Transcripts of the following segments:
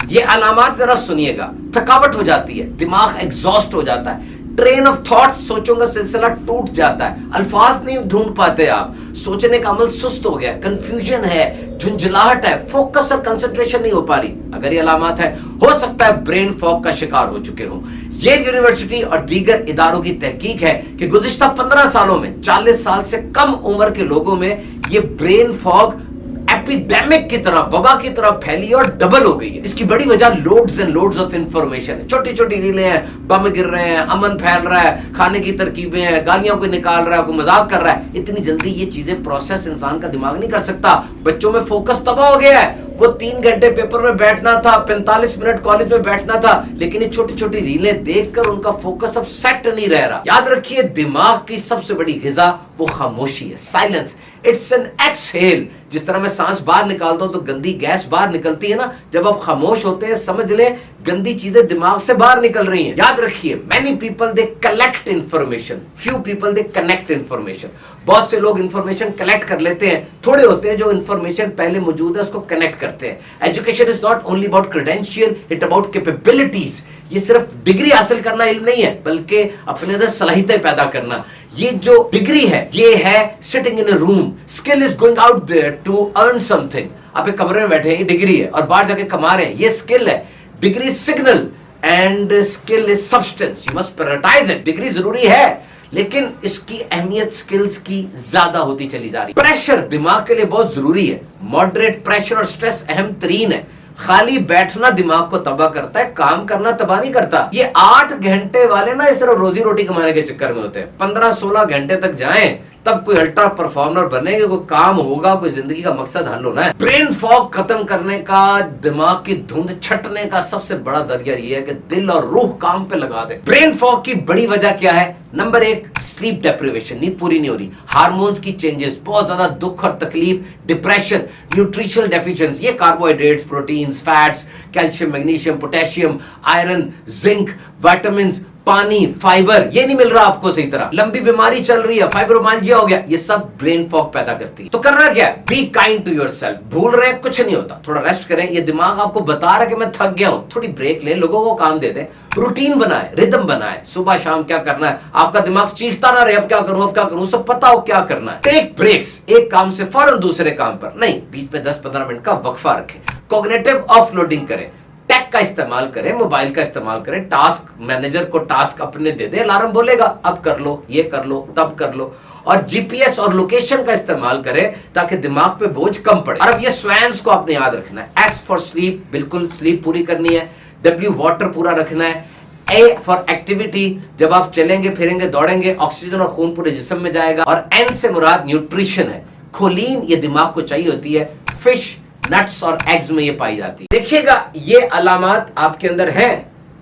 ये अलामात जरा सुनिएगा। थकावट हो जाती है, दिमाग एग्जॉस्ट हो जाता है, ट्रेन ऑफ थॉट्स, सोचों का सिलसिला टूट जाता है, अल्फाज नहीं ढूंढ पाते आप, सोचने का अमल सुस्त हो गया, कंफ्यूजन है, झुंझलाहट है, फोकस और कंसंट्रेशन नहीं हो पा रही। अगर ये अलामात है, हो सकता है ब्रेन फॉग का शिकार हो चुके हो। ये यूनिवर्सिटी और दीगर इदारों की तहकीक है कि गुज़िश्ता 15 सालों में 40 साल से कम उम्र के लोगों में ये ब्रेन फॉग एपिडेमिक की तरह, वबा की तरह फैली और डबल हो गई है। इसकी बड़ी वजह loads and loads of information है। छोटी छोटी रीलें हैं, बम गिर रहे हैं, अमन फैल रहा है, खाने की तरकीबें हैं, गालियां कोई निकाल रहा है, कोई मजाक कर रहा है। इतनी जल्दी ये चीजें प्रोसेस इंसान का दिमाग नहीं कर सकता। बच्चों में फोकस तबाह हो गया है। वो 3 घंटे पेपर में बैठना था, 45 मिनट कॉलेज में बैठना था, लेकिन ये छोटी छोटी रीलें देखकर उनका फोकस अब सेट नहीं रह रहा। याद रखिए, दिमाग की सबसे बड़ी ग़िज़ा वो खामोशी है, साइलेंस। It's an exhale. जिस तरह मैं सांस बाहर निकालता हूं तो गंदी गैस बाहर निकलती है ना, जब आप खामोश होते हैं समझ लें गंदी चीजें दिमाग से बाहर निकल रही हैं। याद रखिए, many people they collect information, few people they connect information. बहुत से लोग इंफॉर्मेशन कलेक्ट कर लेते हैं, थोड़े होते हैं जो इंफॉर्मेशन पहले मौजूद है उसको कनेक्ट करते हैं। Education is not only about credential, it about capabilities. ये सिर्फ डिग्री हासिल करना इल्म नहीं है, बल्कि अपने अंदर सलाहियतें पैदा करना। ये जो डिग्री है, ये है sitting in a room. Skill is going out there to earn something. आप एक कमरे में बैठे हैं, ये डिग्री है, और बाहर जाके कमा रहे हैं, ये स्किल है। Degree signal and skill is substance. You must prioritise it. Degree जरूरी है, लेकिन इसकी अहमियत स्किल्स की ज्यादा होती चली जा रही है। प्रेशर दिमाग के लिए बहुत जरूरी है। मॉडरेट प्रेशर और स्ट्रेस अहम तरीन है। खाली बैठना दिमाग को तबाह करता है, काम करना तबाह नहीं करता। ये 8 घंटे वाले ना इस तरह रोजी रोटी कमाने के चक्कर में होते हैं। 15-16 घंटे तक जाएं तब कोई अल्ट्रा परफॉर्मर बनेंगे, कोई काम होगा, कोई जिंदगी का मकसद हल होना है। ब्रेन फॉग खत्म करने का, दिमाग की धुंध छटने का सबसे बड़ा जरिया यह है कि दिल और रूह काम पे लगा दे। ब्रेन फॉग की बड़ी वजह क्या है? नंबर 1, स्लीप डेप्रिवेशन, नींद पूरी नहीं हो रही, हार्मोन्स की चेंजेस, बहुत ज्यादा दुख और तकलीफ, डिप्रेशन, न्यूट्रिशनल डेफिशिएंसी, ये carbohydrates, proteins, fats, calcium, magnesium, potassium, iron, zinc, vitamins, पानी, फाइबर, ये नहीं मिल रहा आपको सही तरह, लंबी बीमारी चल रही है, फाइब्रोमाइल्जिया हो गया, ये सब ब्रेन फॉग पैदा करती है। तो करना क्या है? Be kind to yourself. भूल रहे हैं, कुछ नहीं होता, थोड़ा रेस्ट करें। ये दिमाग आपको बता रहा है कि मैं थक गया हूं, थोड़ी ब्रेक ले, लोगों को काम दे दे, रूटीन बनाए, रिदम बनाए, सुबह शाम क्या करना है। आपका दिमाग चीखता ना रहे अब क्या करूं, अब क्या करूं, सब पता हो क्या करना है। टेक ब्रेक्स, एक काम से फौरन दूसरे काम पर नहीं, बीच में 10-15 मिनट का वक्फा रखें। कॉग्निटिव ऑफलोडिंग करें, टेक का इस्तेमाल करें, मोबाइल का इस्तेमाल करें। टास्क मैनेजर को टास्क अपने दे दे, अलार्म बोलेगा अब कर लो, ये कर लो, तब कर लो। और जीपीएस और लोकेशन का इस्तेमाल करें ताकि दिमाग पे बोझ कम पड़े। और अब ये स्वैंस को आपने याद रखना है। एस फॉर स्लीप, बिल्कुल स्लीप पूरी करनी है। डब्ल्यू वाटर पूरा रखना है। ए फॉर एक्टिविटी, जब आप चलेंगे फिरेंगे दौड़ेंगे ऑक्सीजन और खून पूरे जिस्म में जाएगा। और एन से मुराद न्यूट्रिशन है। खोलीन ये दिमाग को चाहिए होती है, फिश, नट्स और एग्स में ये पाई जाती है। देखिएगा ये अलामात आपके अंदर है।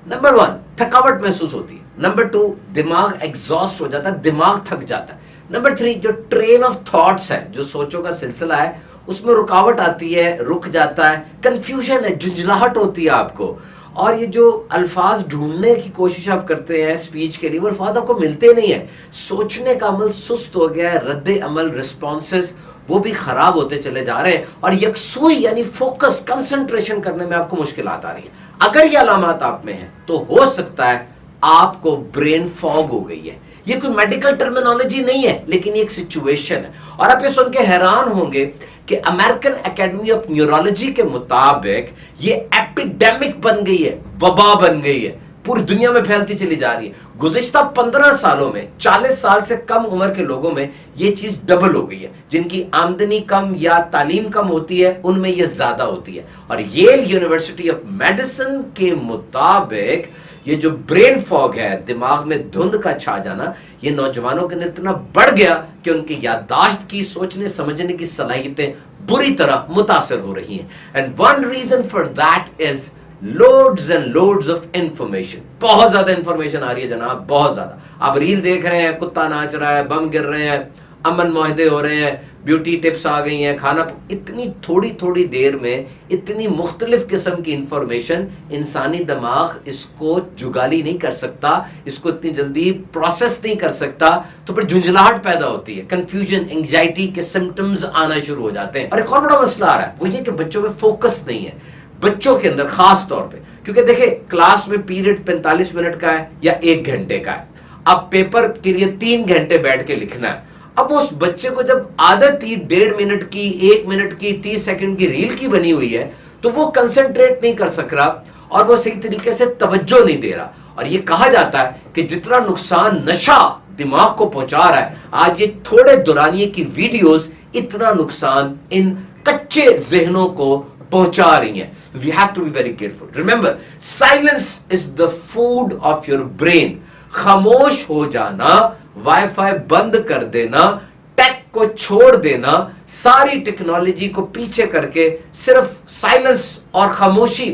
नंबर 1, थकावट महसूस होती है। नंबर 2, दिमाग एग्जॉस्ट हो जाता है, दिमाग थक जाता है। नंबर 3, जो ट्रेन ऑफ थॉट्स है, जो सोचों का सिलसिला है, उसमें रुकावट आती है, रुक जाता है, कंफ्यूजन है, झुंझलाहट होती है आपको। और ये जो अल्फाज ढूंढने की कोशिश आप करते हैं स्पीच के लिए, वो अल्फाज आपको मिलते नहीं है। सोचने का अमल सुस्त हो गया है, रद्द अमल, रिस्पॉन्सेज वो भी खराब होते चले जा रहे हैं, और यकसुई यानी फोकस, कंसंट्रेशन करने में आपको मुश्किलात आ रही है। अगर ये अलामात आप में है तो हो सकता है आपको ब्रेन फॉग हो गई है। ये कोई मेडिकल टर्मिनोलॉजी नहीं है, लेकिन ये एक सिचुएशन है। और आप ये सुन के हैरान होंगे कि अमेरिकन एकेडमी ऑफ न्यूरोलॉजी के मुताबिक ये एपिडेमिक बन गई है, वबा बन गई है, पूरी दुनिया में फैलती चली जा रही है। गुज़िश्ता 15 सालों में 40 साल से कम उम्र के लोगों में ये चीज डबल हो गई है। जिनकी आमदनी कम या तालीम कम होती है उनमें ये ज्यादा होती है। और येल यूनिवर्सिटी ऑफ मेडिसिन के मुताबिक ये जो ब्रेन फॉग है, दिमाग में धुंध का छा जाना, ये नौजवानों के अंदर इतना बढ़ गया कि उनकी याददाश्त की, सोचने समझने की सलाहियतें बुरी तरह मुतासर हो रही हैं। And one reason for that is loads and loads of information. बहुत ज्यादा इंफॉर्मेशन आ रही है जनाब, बहुत ज्यादा। आप रील देख रहे हैं, कुत्ता नाच रहा है, बम गिर रहे हैं, अमन मुआहदे हो रहे हैं, ब्यूटी टिप्स आ गई हैं, खाना, इतनी थोड़ी थोड़ी देर में इतनी मुख्तलिफ किस्म की इंफॉर्मेशन, इंसानी दिमाग इसको जुगाली नहीं कर सकता, इसको इतनी जल्दी प्रोसेस नहीं कर सकता। तो फिर झुंझलाहट पैदा होती है, कंफ्यूजन, एंग्जाइटी के सिम्टम्स आना शुरू हो जाते हैं। और एक और बड़ा मसला आ रहा है, वो ये कि बच्चों में फोकस नहीं है। बच्चों के अंदर खास तौर पे, क्योंकि देखिए क्लास में पीरियड 45 मिनट का है या 1 घंटे का है, अब पेपर के लिए 3 घंटे बैठ के लिखना है। अब उस बच्चे को जब आदत ही 1.5 मिनट की, 1 मिनट की, 30 सेकंड की रील की बनी हुई है, तो वो कंसंट्रेट नहीं कर सक रहा और वो सही तरीके से तवज्जो नहीं दे रहा। और ये कहा जाता है कि जितना नुकसान नशा दिमाग को पहुंचा रहा है, आज ये थोड़े दुरानिये की वीडियोस इतना नुकसान इन कच्चे जहनों को पहुंचा रही हैं। We have to be very careful. Remember, silence is the food of your brain. खामोश हो जाना, वाईफाई बंद कर देना, टेक को छोड़ देना, सारी टेक्नोलॉजी को पीछे करके सिर्फ साइलेंस और खामोशी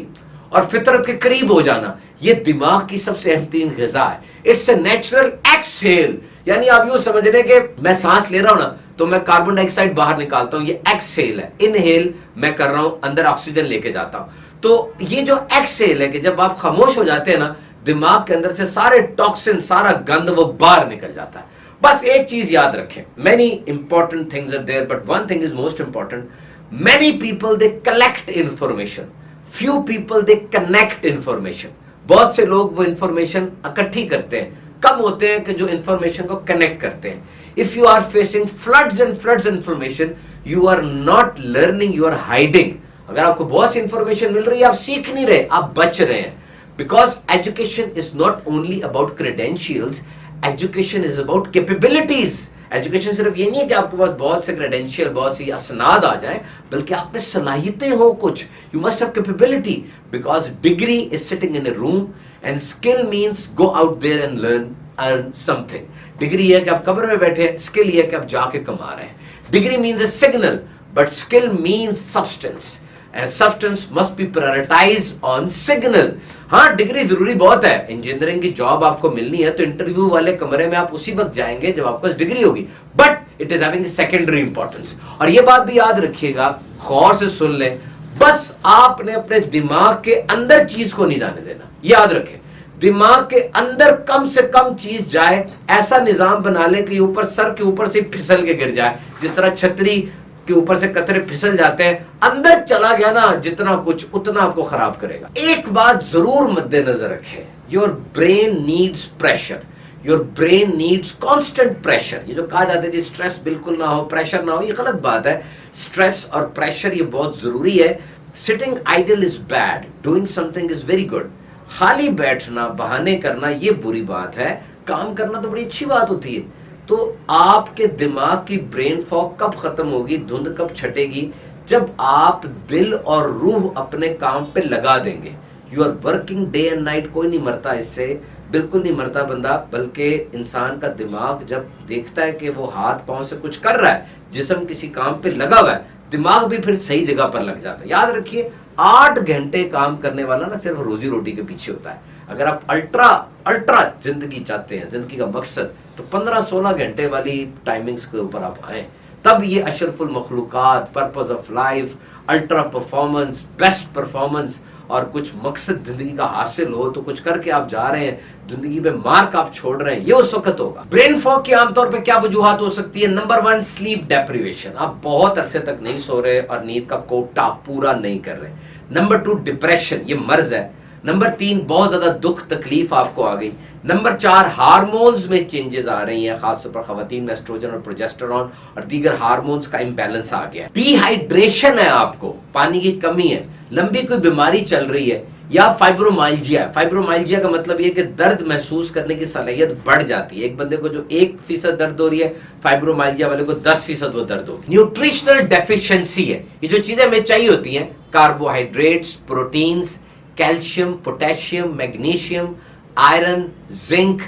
और फितरत के करीब हो जाना, ये दिमाग की सबसे अहम तीन ग़िज़ा है। इट्स ए नेचुरल एक्सहेल, यानी आप यूं समझ रहे कि मैं सांस ले रहा हूं ना, तो मैं कार्बन डाइऑक्साइड बाहर निकालता हूं, ये एक्सहेल है। इनहेल मैं कर रहा हूं, अंदर ऑक्सीजन लेके जाता हूं। तो ये जो एक्सहेल है कि जब आप खामोश हो जाते हैं ना, दिमाग के अंदर से सारे टॉक्सिन, सारा गंद वो बाहर निकल जाता है। बस एक चीज याद रखें, many important things are there but one thing is most important. Many people they collect information, few people they connect information. बहुत से लोग वो इंफॉर्मेशन इकट्ठी करते हैं, कम होते हैं कि जो इंफॉर्मेशन को कनेक्ट करते हैं। If you are facing floods and floods information, you are not learning, you are hiding. अगर आपको बहुत सी इंफॉर्मेशन मिल रही है, आप सीख नहीं रहे, आप बच रहे हैं। Because education is not only about credentials, education is about capabilities. Education सिर्फ ये नहीं है कि आपके पास बहुत से क्रेडेंशियल, बहुत सी असनाद आ जाए, बल्कि आप में सलाहियतें हो कुछ। You must have capability, because degree is sitting in a room and skill means go out there and learn, earn something. Degree है कि आप कब्र में बैठे, स्किल ये है कि आप जाके कमा रहे हैं। Degree means A signal, but skill means substance, and substance must be prioritized on signal। हाँ, डिग्री जरूरी बहुत है। इंजीनियरिंग की जॉब आपको मिलनी है तो इंटरव्यू वाले कमरे में आप उसी वक्त जाएंगे जब आपके पास डिग्री होगी, but it is having secondary importance. और ये बात भी याद रखिएगा, गौर से सुन लें, बस आपने अपने दिमाग के अंदर चीज को नहीं जाने देना। याद रखें, दिमाग के अंदर कम से कम चीज जाए, ऐसा निजाम बना ले कि ऊपर सर के ऊपर से फिसल के गिर जाए। जिस तरह छतरी के ऊपर से कतरे फिसल जाते हैं, अंदर चला गया ना जितना कुछ, उतना आपको खराब करेगा। एक बात जरूर मद्देनजर रखें, your brain needs pressure, your brain needs constant pressure. ये जो कहा जाता है जी स्ट्रेस बिल्कुल ना हो, प्रेशर ना हो, ये गलत बात है। स्ट्रेस और प्रेशर ये बहुत जरूरी है। Sitting idle is bad, doing something is very good. खाली बैठना, बहाने करना, ये बुरी बात है। काम करना तो बड़ी अच्छी बात होती है। तो आपके दिमाग की ब्रेन फॉग कब खत्म होगी, धुंध कब छटेगी, जब आप दिल और रूह अपने काम पे लगा देंगे। You are working day and night, कोई नहीं मरता इससे, बिल्कुल नहीं मरता बंदा, बल्कि इंसान का दिमाग जब देखता है कि वो हाथ पांव से कुछ कर रहा है, जिस्म किसी काम पे लगा हुआ है, दिमाग भी फिर सही जगह पर लग जाता है। याद रखिए, 8 घंटे काम करने वाला ना सिर्फ रोजी रोटी के पीछे होता है। अगर आप अल्ट्रा जिंदगी चाहते हैं, जिंदगी का मकसद, तो 15-16 घंटे वाली टाइमिंग्स के ऊपर आप आए, तब ये अशरफुल मखलूकात, purpose of life, ultra performance, best performance और कुछ मकसद जिंदगी का हासिल हो, तो कुछ करके आप जा रहे हैं, जिंदगी में मार्क आप छोड़ रहे हैं, ये उस वक्त होगा। ब्रेन फॉग की आमतौर पे क्या वजूहात हो सकती है? नंबर 1, स्लीप डेप्रिवेशन, आप बहुत अरसे तक नहीं सो रहे और नींद का कोटा पूरा नहीं कर रहे। नंबर 2, डिप्रेशन, ये मर्ज है। नंबर 3, बहुत ज्यादा दुख तकलीफ आपको आ गई। नंबर 4, हार्मोन्स में चेंजेस आ रही हैं, खासतौर पर खवातीन में एस्ट्रोजन और प्रोजेस्टेरॉन और दीगर हार्मोन्स का इंबैलेंस आ गया है। डिहाइड्रेशन है, आपको पानी की कमी है, लंबी कोई बीमारी चल रही है, या फाइब्रोमाइल्जिया। फाइब्रोमाइल्जिया का मतलब ये कि दर्द महसूस करने की सलाहियत बढ़ जाती है। एक बंदे को जो 1% दर्द हो रही है, फाइब्रोमाइल्जिया वाले को 10% वो दर्द होगी। न्यूट्रिशनल डेफिशिएंसी है, ये जो चीजें हमें चाहिए होती हैं, carbohydrates, proteins, calcium, potassium, magnesium, iron, zinc,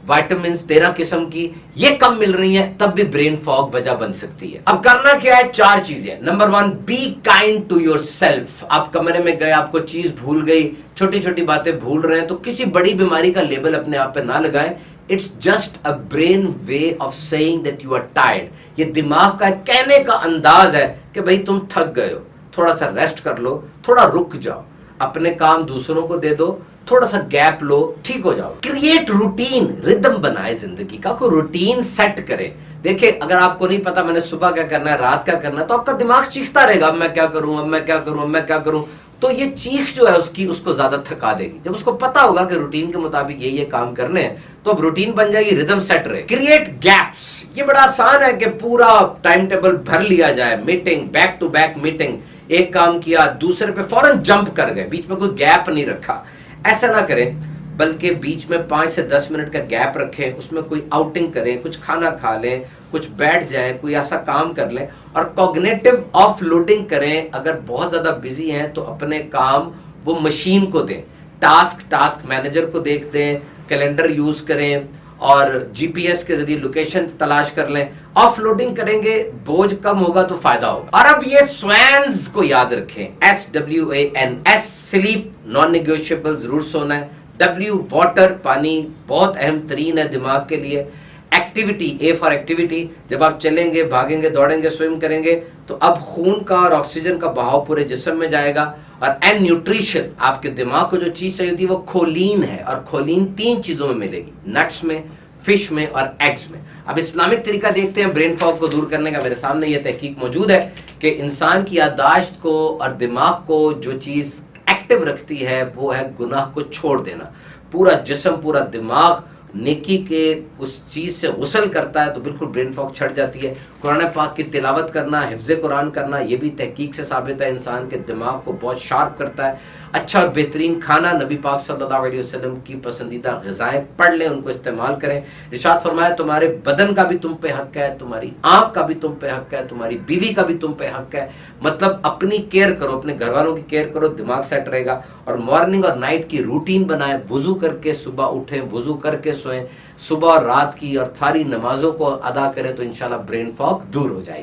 vitamin 13 किस्म की, ये कम मिल रही हैं, तब भी ब्रेन फॉग वजह बन सकती है। अब करना क्या है? 4 चीजें। Number 1, be kind to yourself. आप कमरे में गए, आपको चीज भूल गई, छोटी छोटी बातें भूल रहे हैं, तो किसी बड़ी बीमारी का लेबल अपने आप पे ना लगाएं। It's just a brain way of saying that you are tired. ये दिमाग का कहने का अंदाज है कि भाई तुम थक गए हो, थोड़ा सा रेस्ट कर लो, थोड़ा रुक जाओ, अपने काम दूसरों को दे दो, थोड़ा सा गैप लो, ठीक हो जाओ। क्रिएट रूटीन, रिदम बनाए जिंदगी का, कोई रूटीन सेट करे। देखिए, अगर आपको नहीं पता मैंने सुबह क्या करना है, रात क्या करना है, तो आपका दिमाग चीखता रहेगा, अब मैं क्या करूं, अब मैं क्या करूं, अब मैं क्या करूं। तो ये चीख जो है उसकी उसको ज्यादा थका देगी। जब उसको पता होगा कि रूटीन के मुताबिक ये काम करने हैं, तो अब रूटीन बन जाएगी, रिदम सेट रहे। क्रिएट गैप्स, ये बड़ा आसान है कि पूरा टाइम टेबल भर लिया जाए, meeting back to back meeting, एक काम किया दूसरे पे फौरन जंप कर गए, बीच में कोई गैप नहीं रखा। ऐसा ना करें, बल्कि बीच में 5 से 10 मिनट का गैप रखें, उसमें कोई आउटिंग करें, कुछ खाना खा लें, कुछ बैठ जाएं, कोई ऐसा काम कर लें और कॉग्निटिव ऑफलोडिंग करें। अगर बहुत ज्यादा बिजी हैं तो अपने काम वो मशीन को दें, टास्क मैनेजर को देख दें, कैलेंडर यूज करें और जीपीएस के जरिए लोकेशन तलाश कर लें। ऑफलोडिंग करेंगे, बोझ कम होगा तो फायदा होगा। और अब ये स्वैन्स को याद रखें, SWANS, स्लीप नॉन नेगोशिएबल, जरूर सोना है। W वाटर, पानी बहुत अहम तरीन है दिमाग के लिए। एक्टिविटी, A फॉर एक्टिविटी, जब आप चलेंगे, भागेंगे, दौड़ेंगे, स्विम करेंगे तो अब खून का और ऑक्सीजन का बहाव पूरे जिस्म में जाएगा। और एंड न्यूट्रिशन, आपके दिमाग को जो चीज चाहिए होती है वो खोलीन है, और खोलीन 3 चीजों में मिलेगी, नट्स में, फिश में और एग्स में। अब इस्लामिक तरीका देखते हैं ब्रेन फॉग को दूर करने का। मेरे सामने ये तहकीक मौजूद है कि इंसान की याददाश्त को और दिमाग को जो चीज एक्टिव रखती है वो है गुनाह को छोड़ देना। पूरा जिस्म, पूरा दिमाग नेकी के उस चीज से गुसल करता है तो बिल्कुल ब्रेन फॉग छट जाती है। कुरान पाक की तिलावत करना, हिफ्ज़ कुरान करना, ये भी तहकीक से साबित है इंसान के दिमाग को बहुत शार्प करता है। अच्छा और बेहतरीन खाना, नबी पाक सल्लल्लाहु अलैहि वसल्लम की पसंदीदा ग़िज़ाएं पढ़ लें, उनको इस्तेमाल करें। इरशाद फरमाया तुम्हारे बदन का भी तुम पे हक है, तुम्हारी आँख का भी तुम पे हक है, तुम्हारी बीवी का भी तुम पे हक है। मतलब अपनी केयर करो, अपने घर वालों की केयर करो, दिमाग सेट रहेगा। और मॉर्निंग और नाइट की रूटीन बनाएं, वुजू करके सुबह उठें, वुजू करके सोएं, सुबह और रात की और सारी नमाजों को अदा करें तो इंशाल्लाह ब्रेन फॉग दूर हो जाएगी।